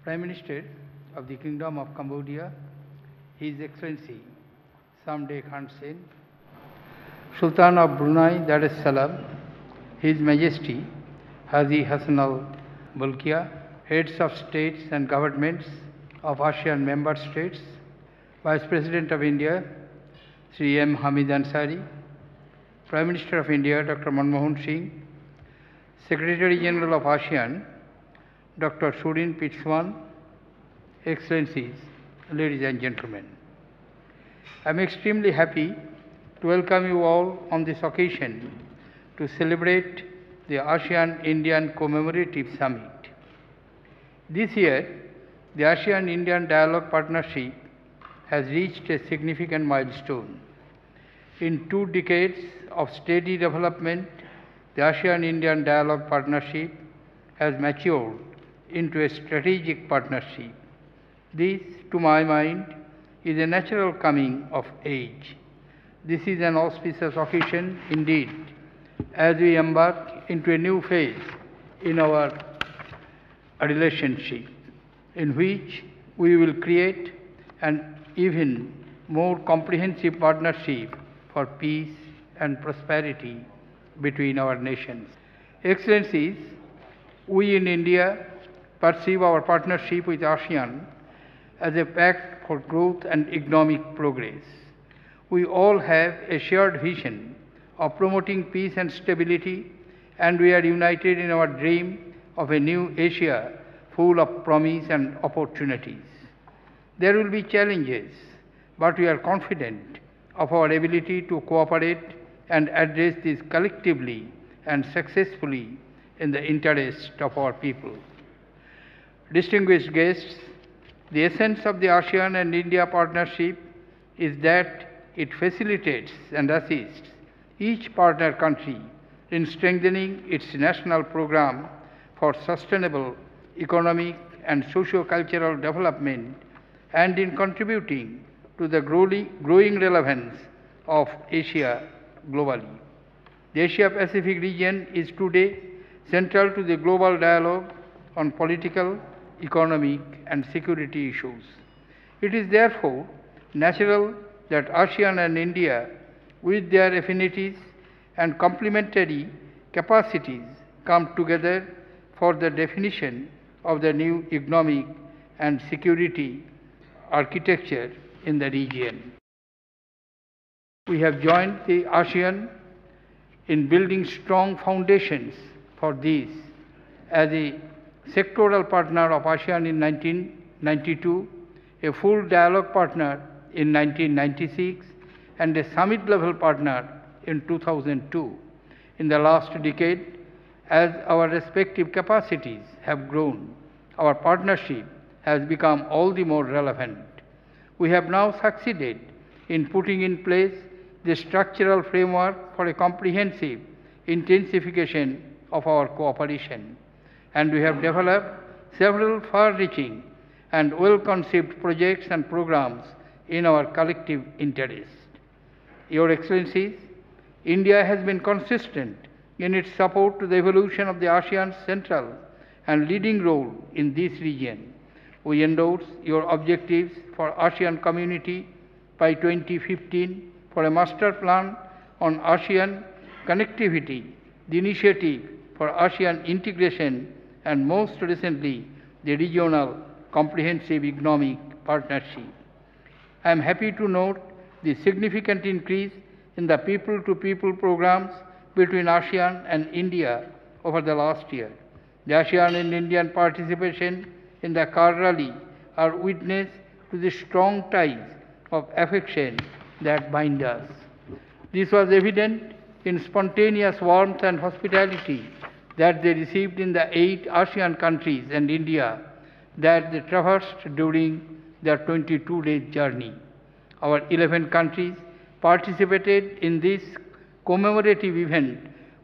Prime Minister of the Kingdom of Cambodia, His Excellency Samdech Khan Sen, Sultan of Brunei Dar es Salaam, His Majesty Haji Hassan Al Bolkiah, heads of states and governments of ASEAN member states, Vice President of India, Sri M. Hamid Ansari, Prime Minister of India, Dr. Manmohan Singh, Secretary General of ASEAN, Dr. Surin Pitsuwan, Excellencies, ladies and gentlemen. I am extremely happy to welcome you all on this occasion to celebrate the ASEAN-Indian Commemorative Summit. This year, the ASEAN-Indian Dialogue Partnership has reached a significant milestone. In 2 decades of steady development, the ASEAN-Indian Dialogue Partnership has matured into a strategic partnership. This, to my mind, is a natural coming of age. This is an auspicious occasion indeed, as we embark into a new phase in our relationship, in which we will create an even more comprehensive partnership for peace and prosperity between our nations. Excellencies, we in India perceive our partnership with ASEAN as a pact for growth and economic progress. We all have a shared vision of promoting peace and stability, and we are united in our dream of a new Asia full of promise and opportunities. There will be challenges, but we are confident of our ability to cooperate and address these collectively and successfully in the interest of our people. Distinguished guests, the essence of the ASEAN and India partnership is that it facilitates and assists each partner country in strengthening its national program for sustainable economic and socio-cultural development and in contributing to the growing relevance of Asia globally. The Asia-Pacific region is today central to the global dialogue on political, economic and security issues. It is therefore natural that ASEAN and India, with their affinities and complementary capacities, come together for the definition of the new economic and security architecture in the region. We have joined the ASEAN in building strong foundations for this as a sectoral partner of ASEAN in 1992, a full dialogue partner in 1996, and a summit-level partner in 2002. In the last decade, as our respective capacities have grown, our partnership has become all the more relevant. We have now succeeded in putting in place the structural framework for a comprehensive intensification of our cooperation, and we have developed several far-reaching and well-conceived projects and programs in our collective interest. Your Excellencies, India has been consistent in its support to the evolution of the ASEAN's central and leading role in this region. We endorse your objectives for ASEAN community by 2015 for a master plan on ASEAN connectivity, the initiative for ASEAN integration, and most recently, the regional comprehensive economic partnership. I am happy to note the significant increase in the people-to-people programs between ASEAN and India over the last year. The ASEAN and Indian participation in the car rally are witness to the strong ties of affection that bind us. This was evident in spontaneous warmth and hospitality that they received in the 8 ASEAN countries and India that they traversed during their 22-day journey. Our 11 countries participated in this commemorative event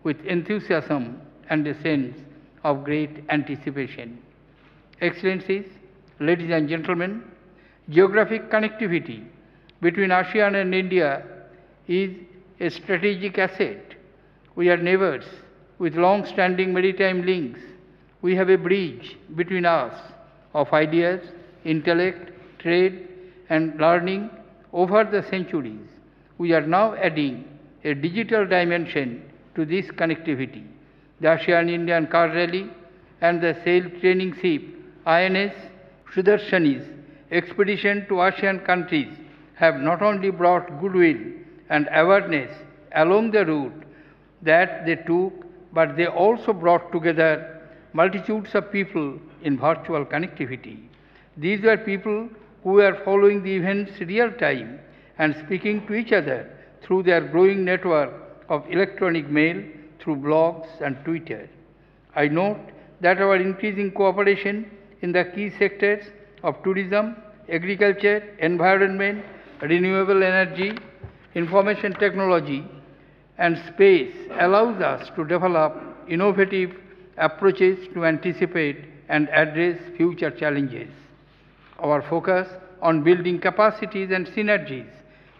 with enthusiasm and a sense of great anticipation. Excellencies, ladies and gentlemen, geographic connectivity between ASEAN and India is a strategic asset. We are neighbors with long-standing maritime links. We have a bridge between us of ideas, intellect, trade, and learning over the centuries. We are now adding a digital dimension to this connectivity. The ASEAN-Indian car rally and the sail training ship INS Sudarshani's expedition to ASEAN countries have not only brought goodwill and awareness along the route that they took, but they also brought together multitudes of people in virtual connectivity. These were people who were following the events real time and speaking to each other through their growing network of electronic mail, through blogs and Twitter. I note that our increasing cooperation in the key sectors of tourism, agriculture, environment, renewable energy, information technology, and space allows us to develop innovative approaches to anticipate and address future challenges. Our focus on building capacities and synergies,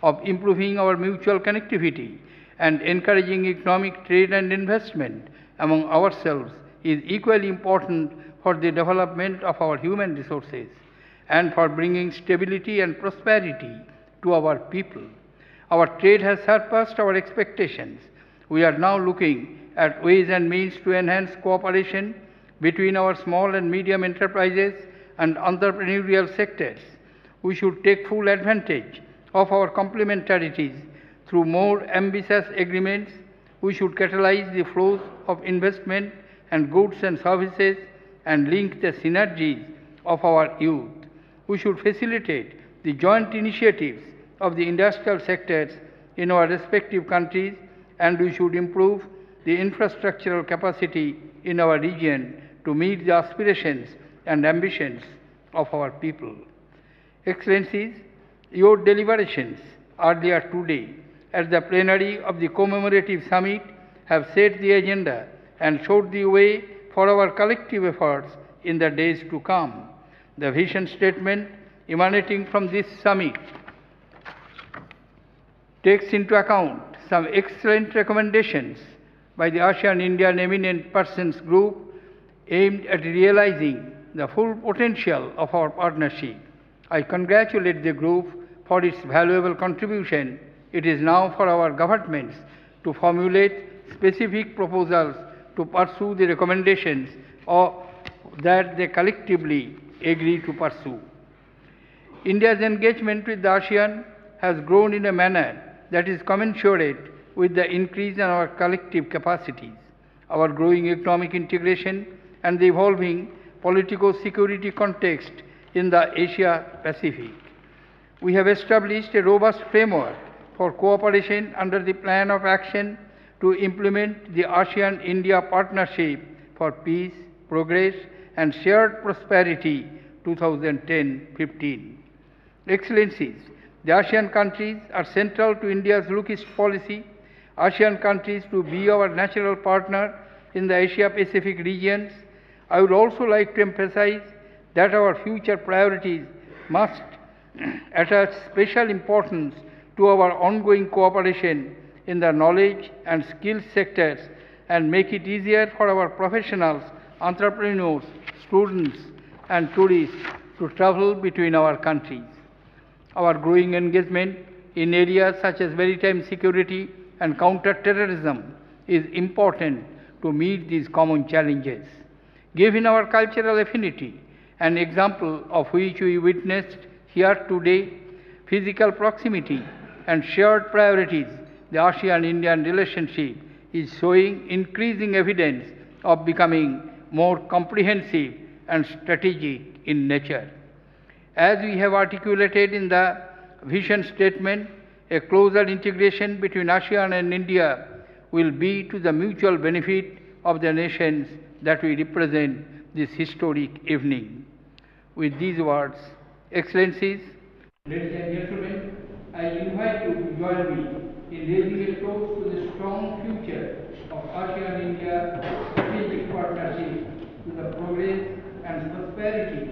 of improving our mutual connectivity and encouraging economic trade and investment among ourselves is equally important for the development of our human resources and for bringing stability and prosperity to our people. Our trade has surpassed our expectations. We are now looking at ways and means to enhance cooperation between our small and medium enterprises and entrepreneurial sectors. We should take full advantage of our complementarities through more ambitious agreements. We should catalyze the flows of investment and goods and services and link the synergies of our youth. We should facilitate the joint initiatives of the industrial sectors in our respective countries, and we should improve the infrastructural capacity in our region to meet the aspirations and ambitions of our people. Excellencies, your deliberations earlier today at the plenary of the commemorative summit have set the agenda and showed the way for our collective efforts in the days to come. The vision statement emanating from this summit takes into account some excellent recommendations by the ASEAN-India Eminent Persons Group aimed at realizing the full potential of our partnership. I congratulate the group for its valuable contribution. It is now for our governments to formulate specific proposals to pursue the recommendations that they collectively agree to pursue. India's engagement with the ASEAN has grown in a manner that is commensurate with the increase in our collective capacities, our growing economic integration, and the evolving politico-security context in the Asia-Pacific. We have established a robust framework for cooperation under the Plan of Action to implement the ASEAN-India Partnership for Peace, Progress, and Shared Prosperity 2010-15. Excellencies, the ASEAN countries are central to India's look-east policy. ASEAN countries to be our natural partner in the Asia-Pacific regions. I would also like to emphasize that our future priorities must attach special importance to our ongoing cooperation in the knowledge and skills sectors and make it easier for our professionals, entrepreneurs, students, and tourists to travel between our countries. Our growing engagement in areas such as maritime security and counter-terrorism is important to meet these common challenges. Given our cultural affinity, an example of which we witnessed here today, physical proximity and shared priorities, the ASEAN-Indian relationship is showing increasing evidence of becoming more comprehensive and strategic in nature. As we have articulated in the vision statement, a closer integration between ASEAN and India will be to the mutual benefit of the nations that we represent this historic evening. With these words, Excellencies, ladies and gentlemen, I invite you to join me in raising a toast to the strong future of ASEAN-India strategic partnership, to the progress and prosperity